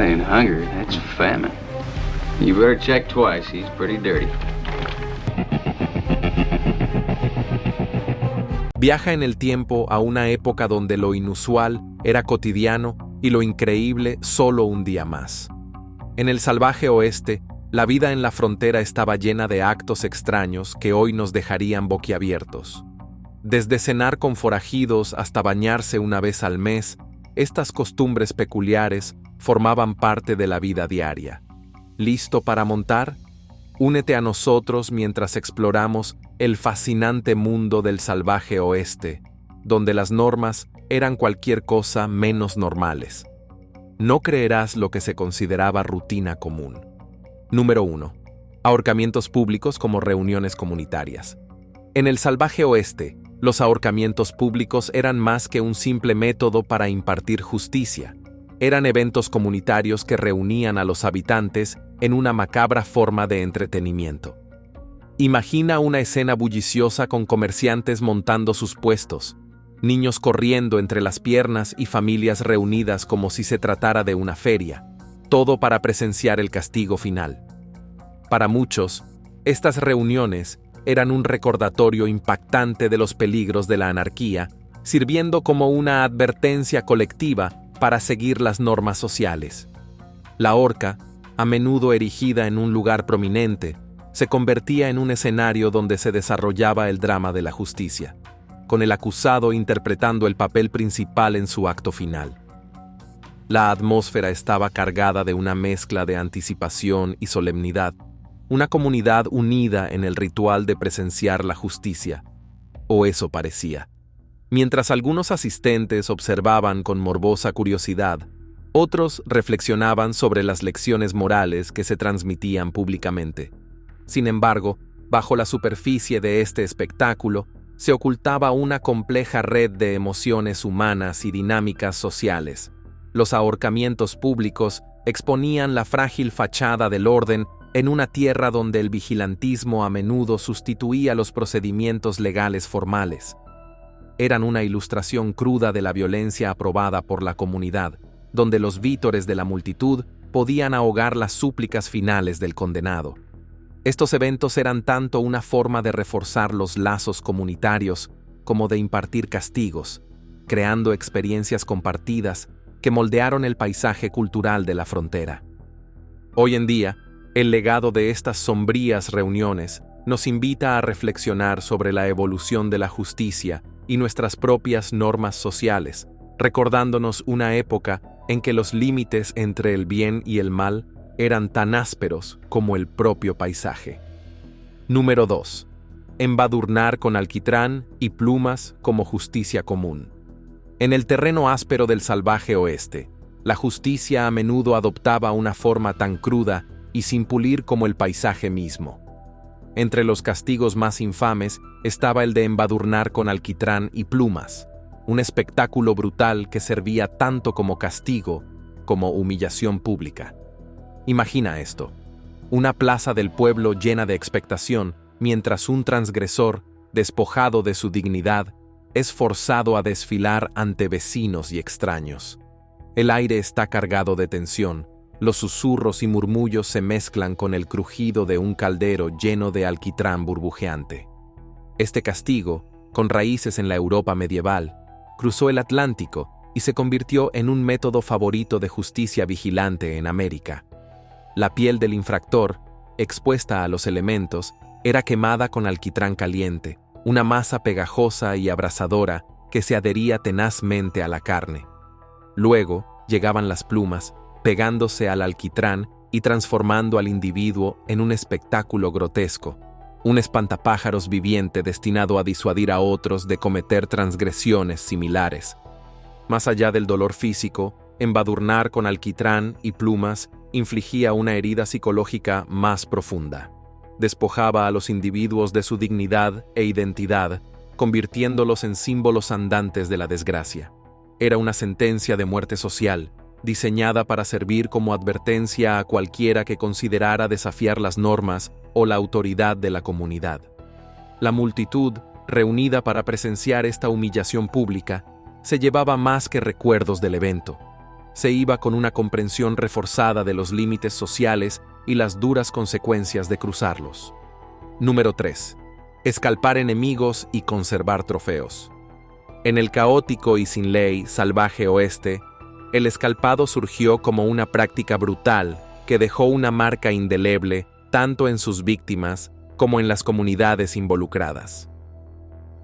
ain't hunger, that's famine. You better check twice, he's pretty dirty. Viaja en el tiempo a una época donde lo inusual era cotidiano y lo increíble solo un día más. En el salvaje oeste, la vida en la frontera estaba llena de actos extraños que hoy nos dejarían boquiabiertos. Desde cenar con forajidos hasta bañarse una vez al mes, estas costumbres peculiares formaban parte de la vida diaria. ¿Listo para montar? Únete a nosotros mientras exploramos el fascinante mundo del salvaje oeste, donde las normas eran cualquier cosa menos normales. No creerás lo que se consideraba rutina común. Número 1. Ahorcamientos públicos como reuniones comunitarias. En el salvaje oeste, los ahorcamientos públicos eran más que un simple método para impartir justicia. Eran eventos comunitarios que reunían a los habitantes en una macabra forma de entretenimiento. Imagina una escena bulliciosa con comerciantes montando sus puestos, niños corriendo entre las piernas y familias reunidas como si se tratara de una feria, todo para presenciar el castigo final. Para muchos, estas reuniones eran un recordatorio impactante de los peligros de la anarquía, sirviendo como una advertencia colectiva para seguir las normas sociales. La horca, a menudo erigida en un lugar prominente, se convertía en un escenario donde se desarrollaba el drama de la justicia, con el acusado interpretando el papel principal en su acto final. La atmósfera estaba cargada de una mezcla de anticipación y solemnidad, una comunidad unida en el ritual de presenciar la justicia, o eso parecía. Mientras algunos asistentes observaban con morbosa curiosidad, otros reflexionaban sobre las lecciones morales que se transmitían públicamente. Sin embargo, bajo la superficie de este espectáculo, se ocultaba una compleja red de emociones humanas y dinámicas sociales. Los ahorcamientos públicos exponían la frágil fachada del orden en una tierra donde el vigilantismo a menudo sustituía los procedimientos legales formales. Eran una ilustración cruda de la violencia aprobada por la comunidad, donde los vítores de la multitud podían ahogar las súplicas finales del condenado. Estos eventos eran tanto una forma de reforzar los lazos comunitarios como de impartir castigos, creando experiencias compartidas que moldearon el paisaje cultural de la frontera. Hoy en día, el legado de estas sombrías reuniones nos invita a reflexionar sobre la evolución de la justicia y nuestras propias normas sociales, recordándonos una época en que los límites entre el bien y el mal eran tan ásperos como el propio paisaje. Número 2. Embadurnar con alquitrán y plumas como justicia común. En el terreno áspero del salvaje oeste, la justicia a menudo adoptaba una forma tan cruda y sin pulir como el paisaje mismo. Entre los castigos más infames estaba el de embadurnar con alquitrán y plumas, un espectáculo brutal que servía tanto como castigo como humillación pública. Imagina esto: una plaza del pueblo llena de expectación, mientras un transgresor, despojado de su dignidad, es forzado a desfilar ante vecinos y extraños. El aire está cargado de tensión, los susurros y murmullos se mezclan con el crujido de un caldero lleno de alquitrán burbujeante. Este castigo, con raíces en la Europa medieval, cruzó el Atlántico y se convirtió en un método favorito de justicia vigilante en América. La piel del infractor, expuesta a los elementos, era quemada con alquitrán caliente, una masa pegajosa y abrasadora que se adhería tenazmente a la carne. Luego llegaban las plumas, pegándose al alquitrán y transformando al individuo en un espectáculo grotesco, un espantapájaros viviente destinado a disuadir a otros de cometer transgresiones similares. Más allá del dolor físico, embadurnar con alquitrán y plumas infligía una herida psicológica más profunda. Despojaba a los individuos de su dignidad e identidad, convirtiéndolos en símbolos andantes de la desgracia. Era una sentencia de muerte social, diseñada para servir como advertencia a cualquiera que considerara desafiar las normas o la autoridad de la comunidad. La multitud, reunida para presenciar esta humillación pública, se llevaba más que recuerdos del evento. se iba con una comprensión reforzada de los límites sociales y las duras consecuencias de cruzarlos. Número 3. Escalpar enemigos y conservar trofeos. En el caótico y sin ley salvaje oeste, el escalpado surgió como una práctica brutal que dejó una marca indeleble tanto en sus víctimas como en las comunidades involucradas.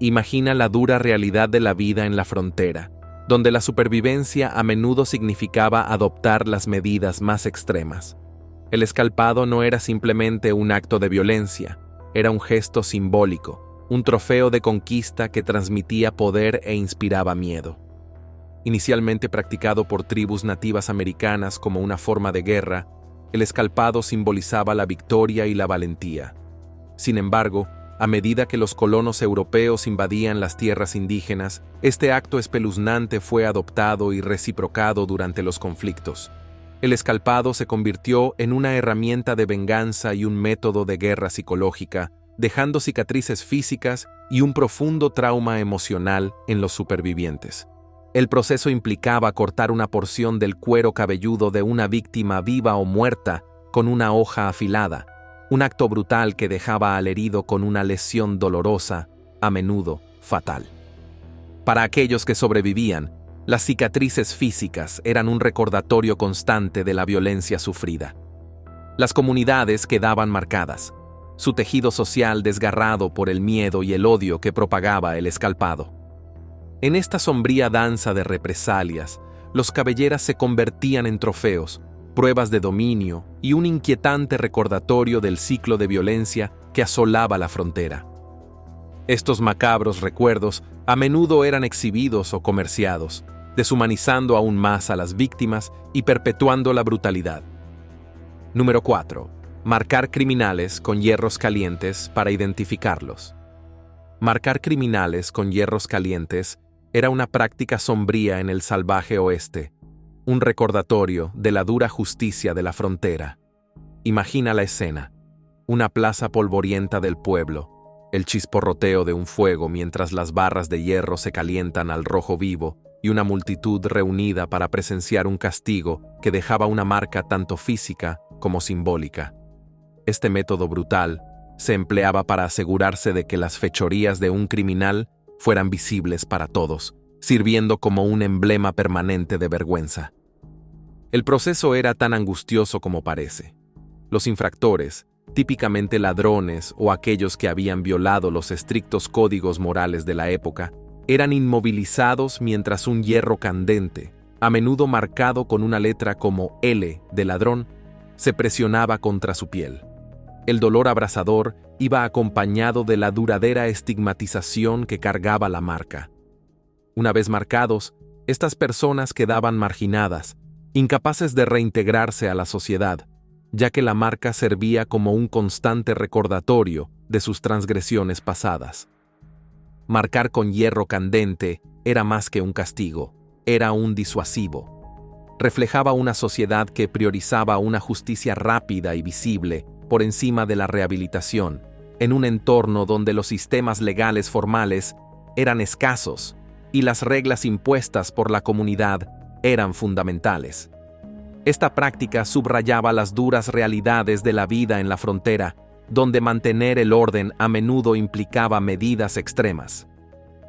Imagina la dura realidad de la vida en la frontera, donde la supervivencia a menudo significaba adoptar las medidas más extremas. El escalpado no era simplemente un acto de violencia, era un gesto simbólico, un trofeo de conquista que transmitía poder e inspiraba miedo. Inicialmente practicado por tribus nativas americanas como una forma de guerra, el escalpado simbolizaba la victoria y la valentía. Sin embargo, a medida que los colonos europeos invadían las tierras indígenas, este acto espeluznante fue adoptado y reciprocado durante los conflictos. El escalpado se convirtió en una herramienta de venganza y un método de guerra psicológica, dejando cicatrices físicas y un profundo trauma emocional en los supervivientes. El proceso implicaba cortar una porción del cuero cabelludo de una víctima viva o muerta con una hoja afilada, un acto brutal que dejaba al herido con una lesión dolorosa, a menudo fatal. Para aquellos que sobrevivían, las cicatrices físicas eran un recordatorio constante de la violencia sufrida. Las comunidades quedaban marcadas, su tejido social desgarrado por el miedo y el odio que propagaba el escalpado. En esta sombría danza de represalias, los cabelleras se convertían en trofeos, pruebas de dominio y un inquietante recordatorio del ciclo de violencia que asolaba la frontera. Estos macabros recuerdos a menudo eran exhibidos o comerciados, deshumanizando aún más a las víctimas y perpetuando la brutalidad. Número 4. Marcar criminales con hierros calientes para identificarlos. Marcar criminales con hierros calientes era una práctica sombría en el salvaje oeste, un recordatorio de la dura justicia de la frontera. Imagina la escena: una plaza polvorienta del pueblo, el chisporroteo de un fuego mientras las barras de hierro se calientan al rojo vivo y una multitud reunida para presenciar un castigo que dejaba una marca tanto física como simbólica. Este método brutal se empleaba para asegurarse de que las fechorías de un criminal fueran visibles para todos, sirviendo como un emblema permanente de vergüenza. El proceso era tan angustioso como parece. Los infractores, típicamente ladrones o aquellos que habían violado los estrictos códigos morales de la época, eran inmovilizados mientras un hierro candente, a menudo marcado con una letra como L de ladrón, se presionaba contra su piel. El dolor abrasador iba acompañado de la duradera estigmatización que cargaba la marca. Una vez marcados, estas personas quedaban marginadas, incapaces de reintegrarse a la sociedad, ya que la marca servía como un constante recordatorio de sus transgresiones pasadas. Marcar con hierro candente era más que un castigo, era un disuasivo. Reflejaba una sociedad que priorizaba una justicia rápida y visible por encima de la rehabilitación, en un entorno donde los sistemas legales formales eran escasos y las reglas impuestas por la comunidad eran fundamentales. Esta práctica subrayaba las duras realidades de la vida en la frontera, donde mantener el orden a menudo implicaba medidas extremas.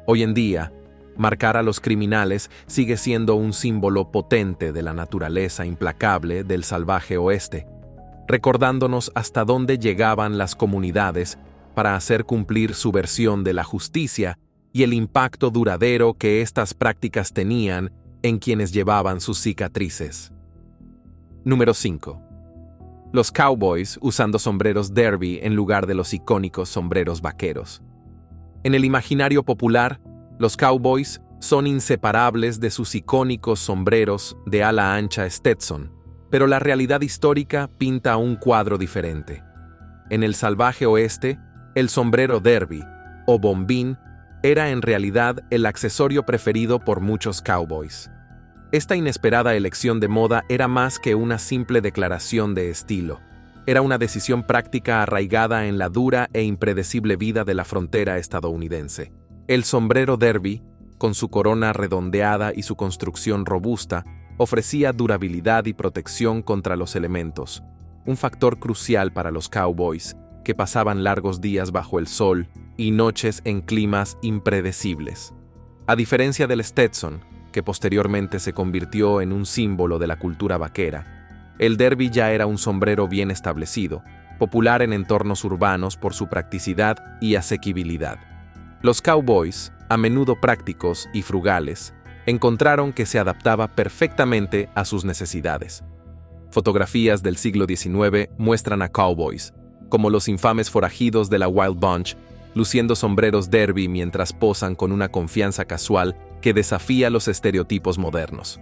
Hoy en día, marcar a los criminales sigue siendo un símbolo potente de la naturaleza implacable del salvaje oeste, recordándonos hasta dónde llegaban las comunidades para hacer cumplir su versión de la justicia y el impacto duradero que estas prácticas tenían en quienes llevaban sus cicatrices. Número 5. Los cowboys usando sombreros derby en lugar de los icónicos sombreros vaqueros. En el imaginario popular, los cowboys son inseparables de sus icónicos sombreros de ala ancha Stetson, pero la realidad histórica pinta un cuadro diferente. En el salvaje oeste, el sombrero derby, o bombín, era en realidad el accesorio preferido por muchos cowboys. Esta inesperada elección de moda era más que una simple declaración de estilo. Era una decisión práctica arraigada en la dura e impredecible vida de la frontera estadounidense. El sombrero derby, con su corona redondeada y su construcción robusta, ofrecía durabilidad y protección contra los elementos, un factor crucial para los cowboys, que pasaban largos días bajo el sol y noches en climas impredecibles. A diferencia del Stetson, que posteriormente se convirtió en un símbolo de la cultura vaquera, el derby ya era un sombrero bien establecido, popular en entornos urbanos por su practicidad y asequibilidad. Los cowboys, a menudo prácticos y frugales, encontraron que se adaptaba perfectamente a sus necesidades. Fotografías del siglo XIX muestran a cowboys, como los infames forajidos de la Wild Bunch, luciendo sombreros derby mientras posan con una confianza casual que desafía los estereotipos modernos.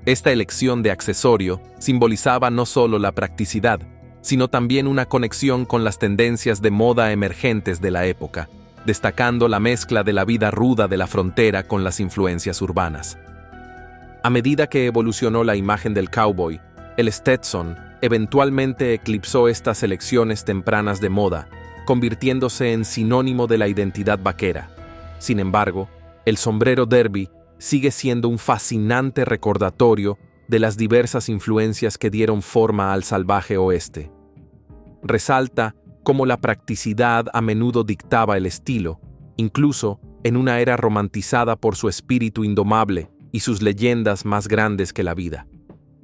Esta elección de accesorio simbolizaba no solo la practicidad, sino también una conexión con las tendencias de moda emergentes de la época, destacando la mezcla de la vida ruda de la frontera con las influencias urbanas. A medida que evolucionó la imagen del cowboy, el Stetson eventualmente eclipsó estas elecciones tempranas de moda, convirtiéndose en sinónimo de la identidad vaquera. Sin embargo, el sombrero derby sigue siendo un fascinante recordatorio de las diversas influencias que dieron forma al salvaje oeste. Resalta cómo la practicidad a menudo dictaba el estilo, incluso en una era romantizada por su espíritu indomable y sus leyendas más grandes que la vida.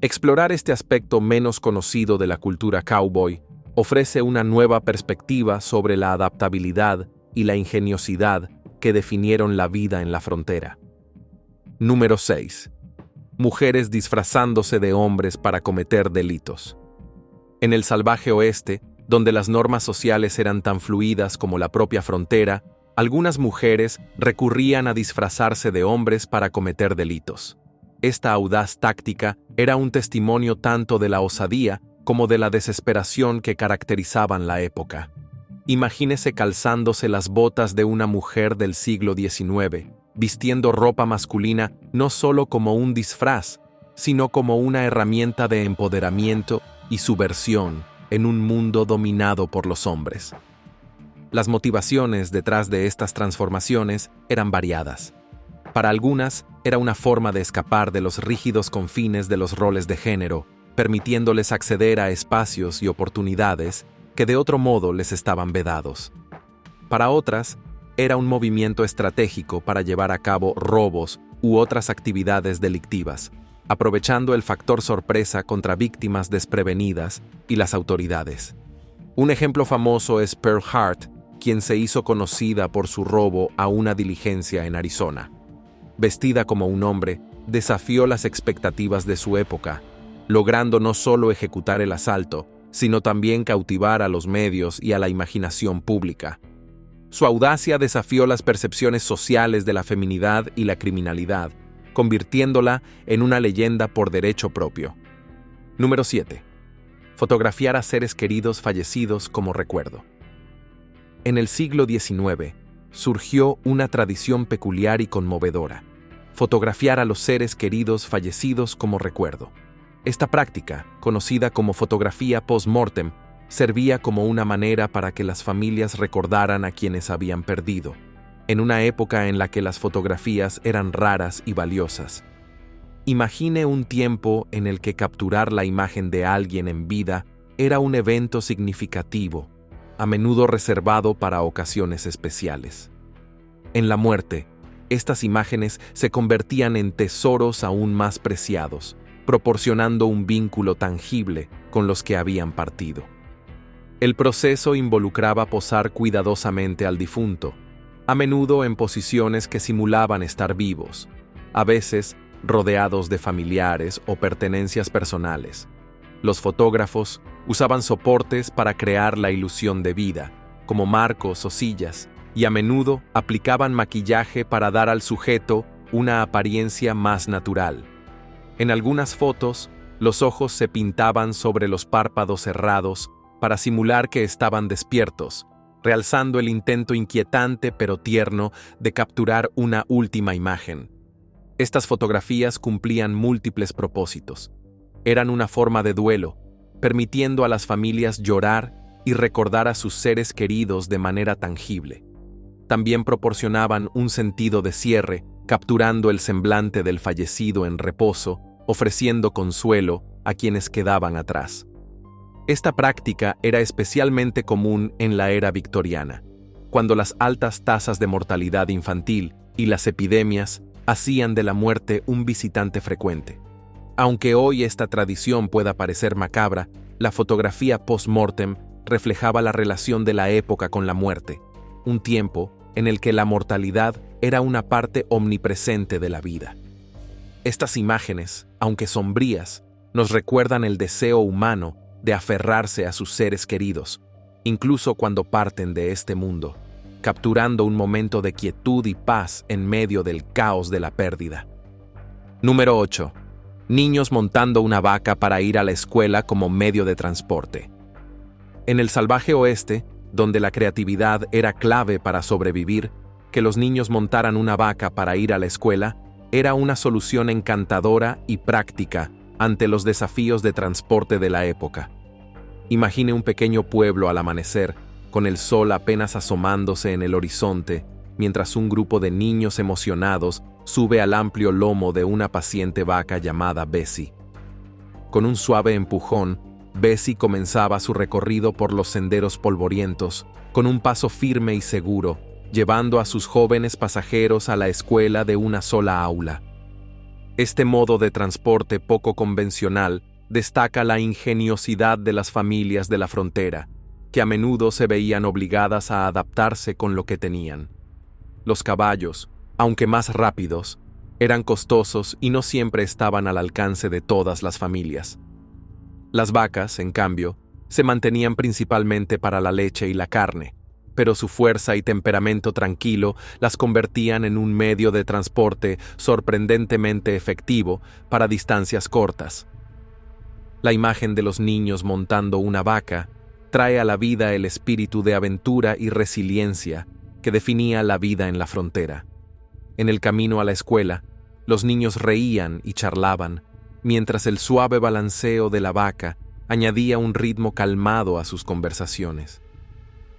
Explorar este aspecto menos conocido de la cultura cowboy ofrece una nueva perspectiva sobre la adaptabilidad y la ingeniosidad que definieron la vida en la frontera. Número 6. Mujeres disfrazándose de hombres para cometer delitos. En el salvaje oeste, donde las normas sociales eran tan fluidas como la propia frontera, algunas mujeres recurrían a disfrazarse de hombres para cometer delitos. Esta audaz táctica era un testimonio tanto de la osadía como de la desesperación que caracterizaban la época. Imagínese calzándose las botas de una mujer del siglo XIX, vistiendo ropa masculina no solo como un disfraz, sino como una herramienta de empoderamiento y subversión en un mundo dominado por los hombres. Las motivaciones detrás de estas transformaciones eran variadas. Para algunas, era una forma de escapar de los rígidos confines de los roles de género, permitiéndoles acceder a espacios y oportunidades que de otro modo les estaban vedados. Para otras, era un movimiento estratégico para llevar a cabo robos u otras actividades delictivas, aprovechando el factor sorpresa contra víctimas desprevenidas y las autoridades. Un ejemplo famoso es Pearl Hart, quien se hizo conocida por su robo a una diligencia en Arizona. Vestida como un hombre, desafió las expectativas de su época, logrando no solo ejecutar el asalto, sino también cautivar a los medios y a la imaginación pública. Su audacia desafió las percepciones sociales de la feminidad y la criminalidad, convirtiéndola en una leyenda por derecho propio. Número 7. Fotografiar a seres queridos fallecidos como recuerdo. En el siglo XIX, surgió una tradición peculiar y conmovedora: fotografiar a los seres queridos fallecidos como recuerdo. Esta práctica, conocida como fotografía post-mortem, servía como una manera para que las familias recordaran a quienes habían perdido, en una época en la que las fotografías eran raras y valiosas. Imagine un tiempo en el que capturar la imagen de alguien en vida era un evento significativo, a menudo reservado para ocasiones especiales. En la muerte, estas imágenes se convertían en tesoros aún más preciados, proporcionando un vínculo tangible con los que habían partido. El proceso involucraba posar cuidadosamente al difunto, a menudo en posiciones que simulaban estar vivos, a veces rodeados de familiares o pertenencias personales. Los fotógrafos usaban soportes para crear la ilusión de vida, como marcos o sillas, y a menudo aplicaban maquillaje para dar al sujeto una apariencia más natural. En algunas fotos, los ojos se pintaban sobre los párpados cerrados para simular que estaban despiertos, realzando el intento inquietante pero tierno de capturar una última imagen. Estas fotografías cumplían múltiples propósitos. Eran una forma de duelo, permitiendo a las familias llorar y recordar a sus seres queridos de manera tangible. También proporcionaban un sentido de cierre, capturando el semblante del fallecido en reposo ofreciendo consuelo a quienes quedaban atrás. Esta práctica era especialmente común en la era victoriana, cuando las altas tasas de mortalidad infantil y las epidemias hacían de la muerte un visitante frecuente. Aunque hoy esta tradición pueda parecer macabra, la fotografía post-mortem reflejaba la relación de la época con la muerte, un tiempo en el que la mortalidad era una parte omnipresente de la vida. Estas imágenes, aunque sombrías, nos recuerdan el deseo humano de aferrarse a sus seres queridos, incluso cuando parten de este mundo, capturando un momento de quietud y paz en medio del caos de la pérdida. Número 8. Niños montando una vaca para ir a la escuela como medio de transporte. En el salvaje oeste, donde la creatividad era clave para sobrevivir, que los niños montaran una vaca para ir a la escuela era una solución encantadora y práctica ante los desafíos de transporte de la época. Imagine un pequeño pueblo al amanecer, con el sol apenas asomándose en el horizonte, mientras un grupo de niños emocionados sube al amplio lomo de una paciente vaca llamada Bessie. Con un suave empujón, Bessie comenzaba su recorrido por los senderos polvorientos, con un paso firme y seguro, llevando a sus jóvenes pasajeros a la escuela de una sola aula. Este modo de transporte poco convencional destaca la ingeniosidad de las familias de la frontera, que a menudo se veían obligadas a adaptarse con lo que tenían. Los caballos, aunque más rápidos, eran costosos y no siempre estaban al alcance de todas las familias. Las vacas, en cambio, se mantenían principalmente para la leche y la carne, pero su fuerza y temperamento tranquilo las convertían en un medio de transporte sorprendentemente efectivo para distancias cortas. La imagen de los niños montando una vaca trae a la vida el espíritu de aventura y resiliencia que definía la vida en la frontera. En el camino a la escuela, los niños reían y charlaban, mientras el suave balanceo de la vaca añadía un ritmo calmado a sus conversaciones.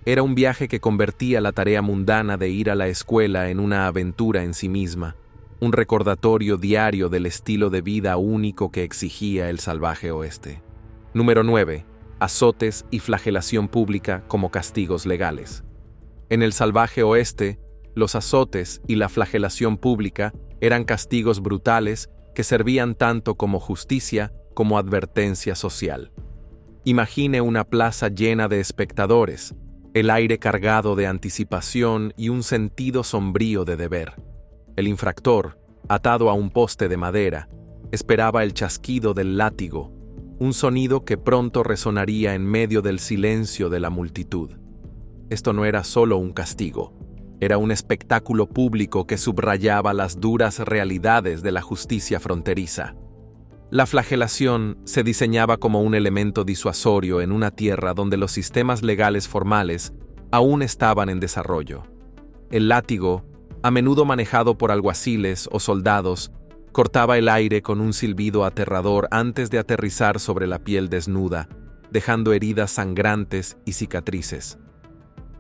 Era un viaje que convertía la tarea mundana de ir a la escuela en una aventura en sí misma, un recordatorio diario del estilo de vida único que exigía el salvaje oeste. Número 9. Azotes y flagelación pública como castigos legales. En el salvaje oeste, los azotes y la flagelación pública eran castigos brutales que servían tanto como justicia como advertencia social. Imagine una plaza llena de espectadores, el aire cargado de anticipación y un sentido sombrío de deber. El infractor, atado a un poste de madera, esperaba el chasquido del látigo, un sonido que pronto resonaría en medio del silencio de la multitud. Esto no era solo un castigo, era un espectáculo público que subrayaba las duras realidades de la justicia fronteriza. La flagelación se diseñaba como un elemento disuasorio en una tierra donde los sistemas legales formales aún estaban en desarrollo. El látigo, a menudo manejado por alguaciles o soldados, cortaba el aire con un silbido aterrador antes de aterrizar sobre la piel desnuda, dejando heridas sangrantes y cicatrices.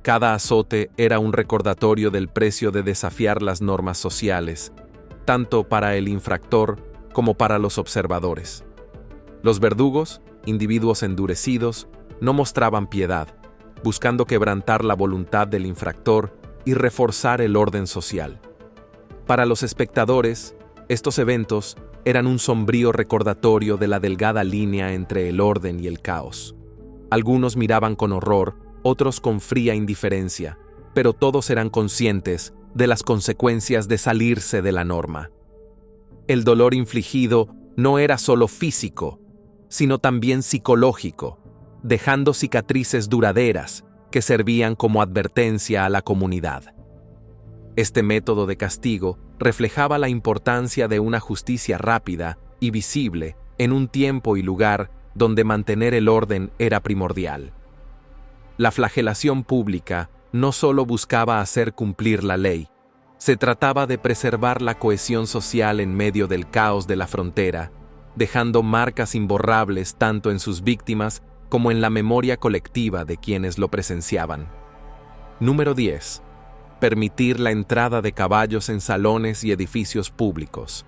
Cada azote era un recordatorio del precio de desafiar las normas sociales, tanto para el infractor como para los observadores. Los verdugos, individuos endurecidos, no mostraban piedad, buscando quebrantar la voluntad del infractor y reforzar el orden social. Para los espectadores, estos eventos eran un sombrío recordatorio de la delgada línea entre el orden y el caos. Algunos miraban con horror, otros con fría indiferencia, pero todos eran conscientes de las consecuencias de salirse de la norma. El dolor infligido no era solo físico, sino también psicológico, dejando cicatrices duraderas que servían como advertencia a la comunidad. Este método de castigo reflejaba la importancia de una justicia rápida y visible en un tiempo y lugar donde mantener el orden era primordial. La flagelación pública no solo buscaba hacer cumplir la ley, se trataba de preservar la cohesión social en medio del caos de la frontera, dejando marcas imborrables tanto en sus víctimas como en la memoria colectiva de quienes lo presenciaban. Número 10. Permitir la entrada de caballos en salones y edificios públicos.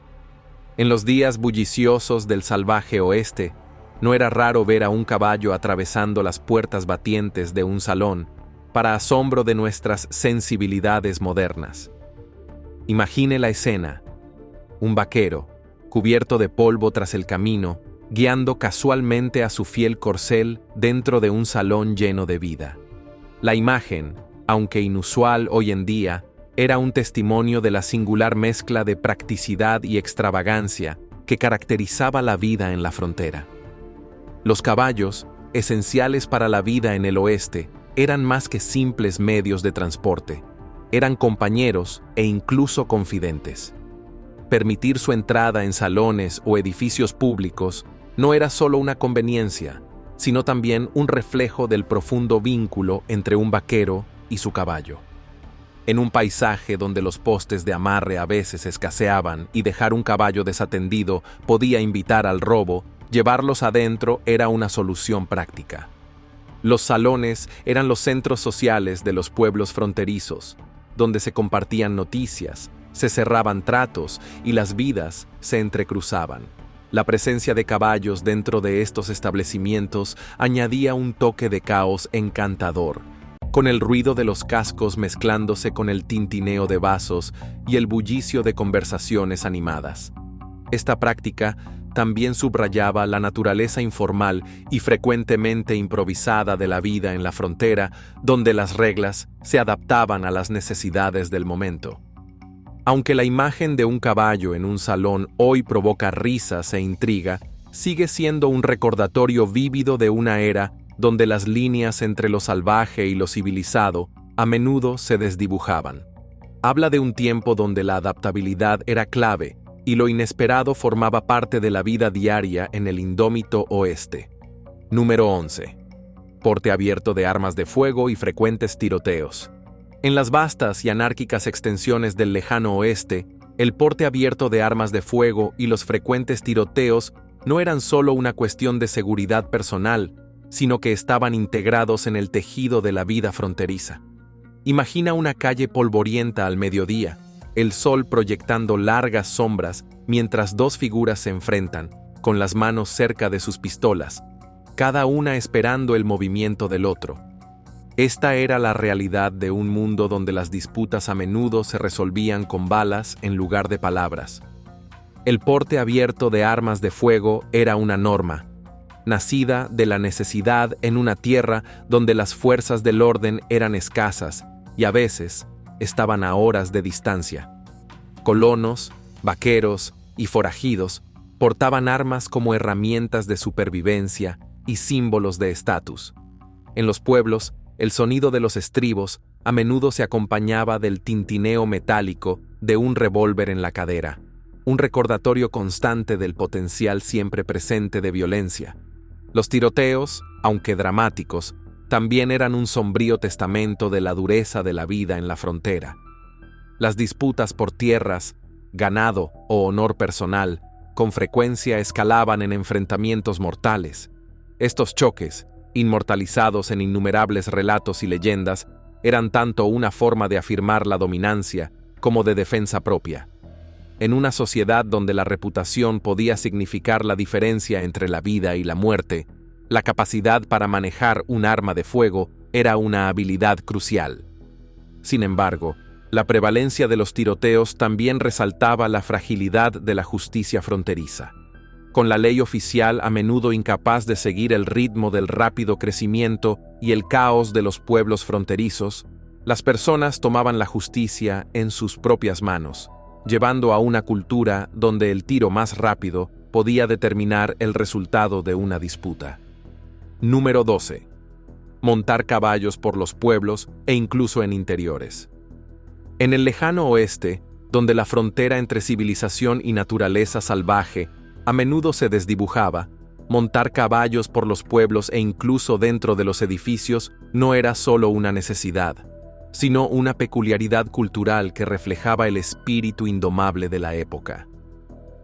En los días bulliciosos del salvaje oeste, no era raro ver a un caballo atravesando las puertas batientes de un salón, para asombro de nuestras sensibilidades modernas. Imagine la escena: un vaquero, cubierto de polvo tras el camino, guiando casualmente a su fiel corcel dentro de un salón lleno de vida. La imagen, aunque inusual hoy en día, era un testimonio de la singular mezcla de practicidad y extravagancia que caracterizaba la vida en la frontera. Los caballos, esenciales para la vida en el oeste, eran más que simples medios de transporte. Eran compañeros e incluso confidentes. Permitir su entrada en salones o edificios públicos no era solo una conveniencia, sino también un reflejo del profundo vínculo entre un vaquero y su caballo. En un paisaje donde los postes de amarre a veces escaseaban y dejar un caballo desatendido podía invitar al robo, llevarlos adentro era una solución práctica. Los salones eran los centros sociales de los pueblos fronterizos, donde se compartían noticias, se cerraban tratos y las vidas se entrecruzaban. La presencia de caballos dentro de estos establecimientos añadía un toque de caos encantador, con el ruido de los cascos mezclándose con el tintineo de vasos y el bullicio de conversaciones animadas. Esta práctica también subrayaba la naturaleza informal y frecuentemente improvisada de la vida en la frontera, donde las reglas se adaptaban a las necesidades del momento. Aunque la imagen de un caballo en un salón hoy provoca risas e intriga, sigue siendo un recordatorio vívido de una era donde las líneas entre lo salvaje y lo civilizado a menudo se desdibujaban. Habla de un tiempo donde la adaptabilidad era clave y lo inesperado formaba parte de la vida diaria en el indómito oeste. Número 11. Porte abierto de armas de fuego y frecuentes tiroteos. En las vastas y anárquicas extensiones del lejano oeste, el porte abierto de armas de fuego y los frecuentes tiroteos no eran solo una cuestión de seguridad personal, sino que estaban integrados en el tejido de la vida fronteriza. Imagina una calle polvorienta al mediodía, el sol proyectando largas sombras mientras dos figuras se enfrentan, con las manos cerca de sus pistolas, cada una esperando el movimiento del otro. Esta era la realidad de un mundo donde las disputas a menudo se resolvían con balas en lugar de palabras. El porte abierto de armas de fuego era una norma, nacida de la necesidad en una tierra donde las fuerzas del orden eran escasas y a veces estaban a horas de distancia. Colonos, vaqueros y forajidos portaban armas como herramientas de supervivencia y símbolos de estatus. En los pueblos, el sonido de los estribos a menudo se acompañaba del tintineo metálico de un revólver en la cadera, un recordatorio constante del potencial siempre presente de violencia. Los tiroteos, aunque dramáticos, también eran un sombrío testamento de la dureza de la vida en la frontera. Las disputas por tierras, ganado o honor personal con frecuencia escalaban en enfrentamientos mortales. Estos choques, inmortalizados en innumerables relatos y leyendas, eran tanto una forma de afirmar la dominancia como de defensa propia. En una sociedad donde la reputación podía significar la diferencia entre la vida y la muerte, la capacidad para manejar un arma de fuego era una habilidad crucial. Sin embargo, la prevalencia de los tiroteos también resaltaba la fragilidad de la justicia fronteriza. Con la ley oficial a menudo incapaz de seguir el ritmo del rápido crecimiento y el caos de los pueblos fronterizos, las personas tomaban la justicia en sus propias manos, llevando a una cultura donde el tiro más rápido podía determinar el resultado de una disputa. Número 12. Montar caballos por los pueblos e incluso en interiores. En el lejano oeste, donde la frontera entre civilización y naturaleza salvaje a menudo se desdibujaba, montar caballos por los pueblos e incluso dentro de los edificios no era solo una necesidad, sino una peculiaridad cultural que reflejaba el espíritu indomable de la época.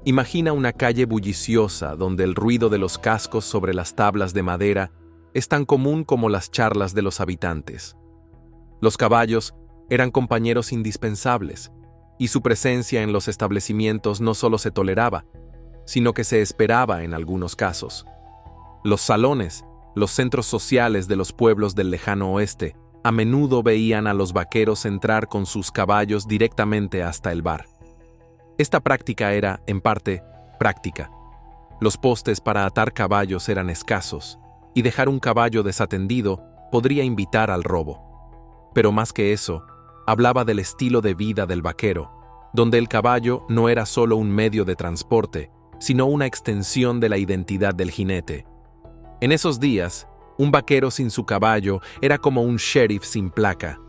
Imagina una calle bulliciosa donde el ruido de los cascos sobre las tablas de madera es tan común como las charlas de los habitantes. Los caballos eran compañeros indispensables, y su presencia en los establecimientos no solo se toleraba, sino que se esperaba en algunos casos. Los salones, los centros sociales de los pueblos del lejano oeste, a menudo veían a los vaqueros entrar con sus caballos directamente hasta el bar. Esta práctica era, en parte, práctica. Los postes para atar caballos eran escasos, y dejar un caballo desatendido podría invitar al robo. Pero más que eso, hablaba del estilo de vida del vaquero, donde el caballo no era solo un medio de transporte, sino una extensión de la identidad del jinete. En esos días, un vaquero sin su caballo era como un sheriff sin placa.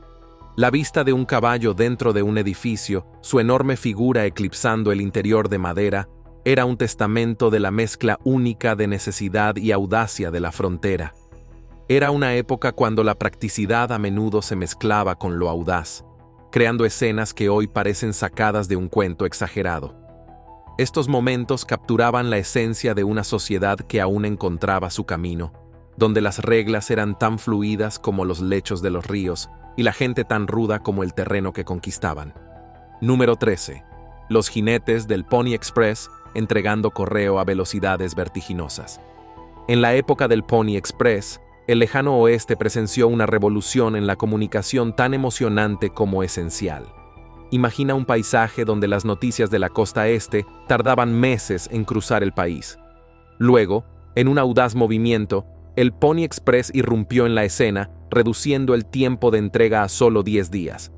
La vista de un caballo dentro de un edificio, su enorme figura eclipsando el interior de madera, era un testamento de la mezcla única de necesidad y audacia de la frontera. Era una época cuando la practicidad a menudo se mezclaba con lo audaz, creando escenas que hoy parecen sacadas de un cuento exagerado. Estos momentos capturaban la esencia de una sociedad que aún encontraba su camino, donde las reglas eran tan fluidas como los lechos de los ríos y la gente tan ruda como el terreno que conquistaban. Número 13. Los jinetes del Pony Express entregando correo a velocidades vertiginosas. En la época del Pony Express, el lejano oeste presenció una revolución en la comunicación tan emocionante como esencial. Imagina un paisaje donde las noticias de la costa este tardaban meses en cruzar el país. Luego, en un audaz movimiento, el Pony Express irrumpió en la escena, reduciendo el tiempo de entrega a solo 10 días.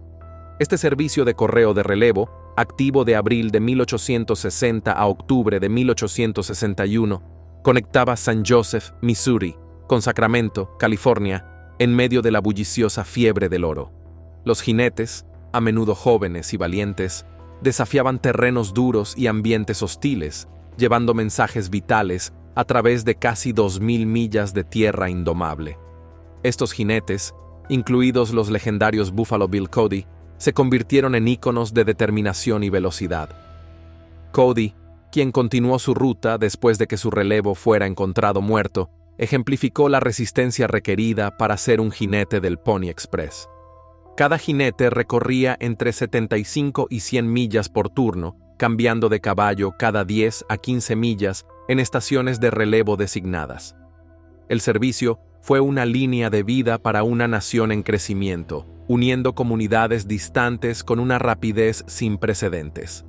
Este servicio de correo de relevo, activo de abril de 1860 a octubre de 1861, conectaba San Joseph, Missouri, con Sacramento, California, en medio de la bulliciosa fiebre del oro. Los jinetes, a menudo jóvenes y valientes, desafiaban terrenos duros y ambientes hostiles, llevando mensajes vitales a través de casi 2000 millas de tierra indomable. Estos jinetes, incluidos los legendarios Buffalo Bill Cody, se convirtieron en íconos de determinación y velocidad. Cody, quien continuó su ruta después de que su relevo fuera encontrado muerto, ejemplificó la resistencia requerida para ser un jinete del Pony Express. Cada jinete recorría entre 75 y 100 millas por turno, cambiando de caballo cada 10 a 15 millas en estaciones de relevo designadas. El servicio fue una línea de vida para una nación en crecimiento, uniendo comunidades distantes con una rapidez sin precedentes.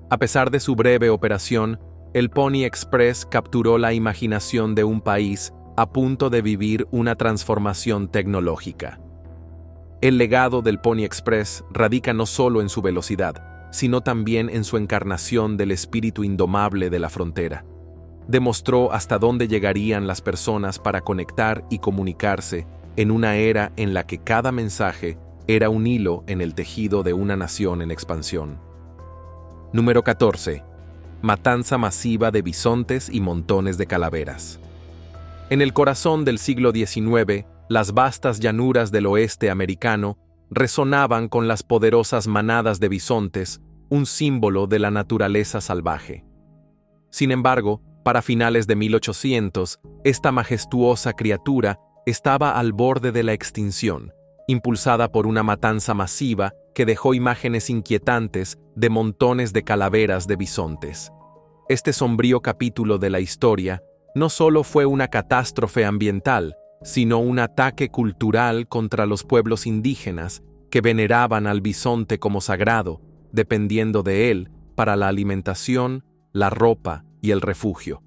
A pesar de su breve operación, el Pony Express capturó la imaginación de un país a punto de vivir una transformación tecnológica. El legado del Pony Express radica no solo en su velocidad, sino también en su encarnación del espíritu indomable de la frontera. Demostró hasta dónde llegarían las personas para conectar y comunicarse en una era en la que cada mensaje era un hilo en el tejido de una nación en expansión. Número 14. Matanza masiva de bisontes y montones de calaveras. En el corazón del siglo XIX, las vastas llanuras del oeste americano resonaban con las poderosas manadas de bisontes, un símbolo de la naturaleza salvaje. Sin embargo, para finales de 1800, esta majestuosa criatura estaba al borde de la extinción, impulsada por una matanza masiva que dejó imágenes inquietantes de montones de calaveras de bisontes. Este sombrío capítulo de la historia no solo fue una catástrofe ambiental, sino un ataque cultural contra los pueblos indígenas que veneraban al bisonte como sagrado, dependiendo de él para la alimentación, la ropa y el refugio.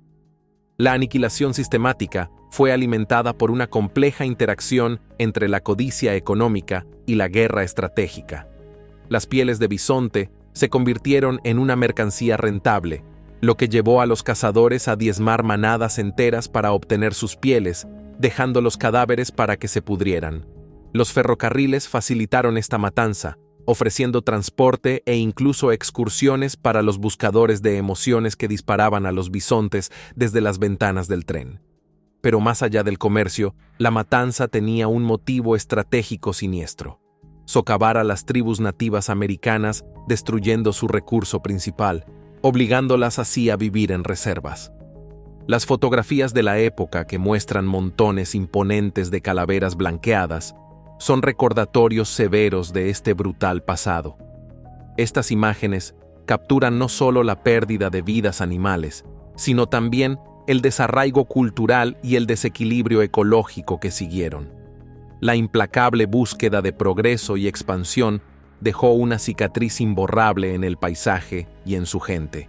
La aniquilación sistemática fue alimentada por una compleja interacción entre la codicia económica y la guerra estratégica. Las pieles de bisonte se convirtieron en una mercancía rentable, lo que llevó a los cazadores a diezmar manadas enteras para obtener sus pieles, dejando los cadáveres para que se pudrieran. Los ferrocarriles facilitaron esta matanza, ofreciendo transporte e incluso excursiones para los buscadores de emociones que disparaban a los bisontes desde las ventanas del tren. Pero más allá del comercio, la matanza tenía un motivo estratégico siniestro: socavar a las tribus nativas americanas destruyendo su recurso principal, obligándolas así a vivir en reservas. Las fotografías de la época que muestran montones imponentes de calaveras blanqueadas son recordatorios severos de este brutal pasado. Estas imágenes capturan no solo la pérdida de vidas animales, sino también el desarraigo cultural y el desequilibrio ecológico que siguieron. La implacable búsqueda de progreso y expansión dejó una cicatriz imborrable en el paisaje y en su gente.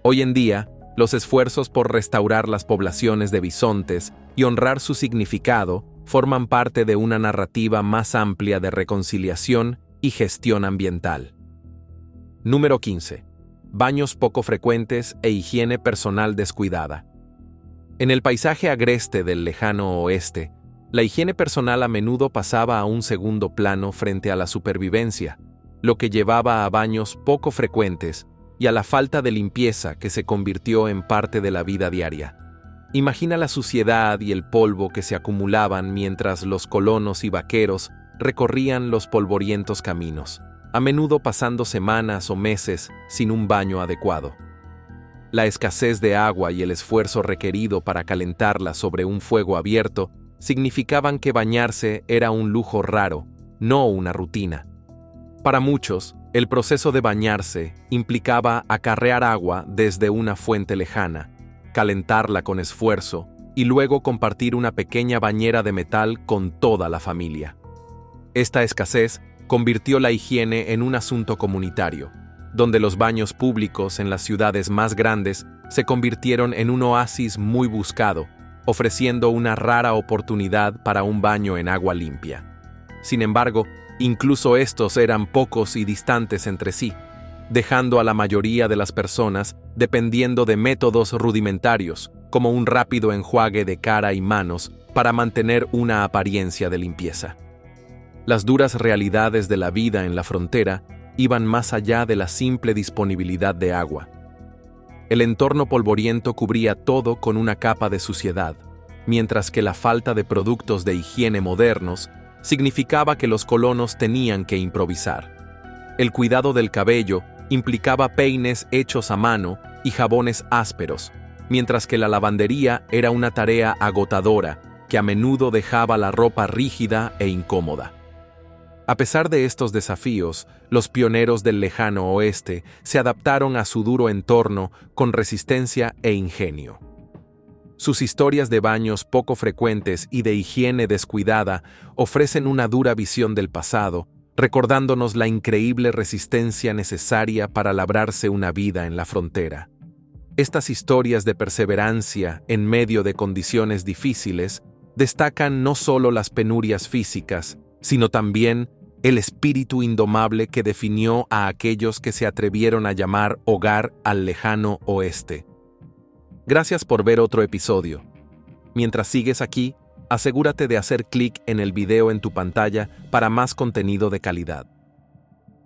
Hoy en día, los esfuerzos por restaurar las poblaciones de bisontes y honrar su significado forman parte de una narrativa más amplia de reconciliación y gestión ambiental. Número 15. Baños poco frecuentes e higiene personal descuidada. En el paisaje agreste del lejano oeste, la higiene personal a menudo pasaba a un segundo plano frente a la supervivencia, lo que llevaba a baños poco frecuentes y a la falta de limpieza que se convirtió en parte de la vida diaria. Imagina la suciedad y el polvo que se acumulaban mientras los colonos y vaqueros recorrían los polvorientos caminos, a menudo pasando semanas o meses sin un baño adecuado. La escasez de agua y el esfuerzo requerido para calentarla sobre un fuego abierto significaban que bañarse era un lujo raro, no una rutina. Para muchos, el proceso de bañarse implicaba acarrear agua desde una fuente lejana, calentarla con esfuerzo y luego compartir una pequeña bañera de metal con toda la familia. Esta escasez convirtió la higiene en un asunto comunitario, donde los baños públicos en las ciudades más grandes se convirtieron en un oasis muy buscado, ofreciendo una rara oportunidad para un baño en agua limpia. Sin embargo, incluso estos eran pocos y distantes entre sí, dejando a la mayoría de las personas dependiendo de métodos rudimentarios, como un rápido enjuague de cara y manos para mantener una apariencia de limpieza. Las duras realidades de la vida en la frontera iban más allá de la simple disponibilidad de agua. El entorno polvoriento cubría todo con una capa de suciedad, mientras que la falta de productos de higiene modernos significaba que los colonos tenían que improvisar. El cuidado del cabello implicaba peines hechos a mano y jabones ásperos, mientras que la lavandería era una tarea agotadora que a menudo dejaba la ropa rígida e incómoda. A pesar de estos desafíos, los pioneros del lejano oeste se adaptaron a su duro entorno con resistencia e ingenio. Sus historias de baños poco frecuentes y de higiene descuidada ofrecen una dura visión del pasado, recordándonos la increíble resistencia necesaria para labrarse una vida en la frontera. Estas historias de perseverancia en medio de condiciones difíciles destacan no solo las penurias físicas, sino también el espíritu indomable que definió a aquellos que se atrevieron a llamar hogar al lejano oeste. Gracias por ver otro episodio. Mientras sigues aquí, asegúrate de hacer clic en el video en tu pantalla para más contenido de calidad.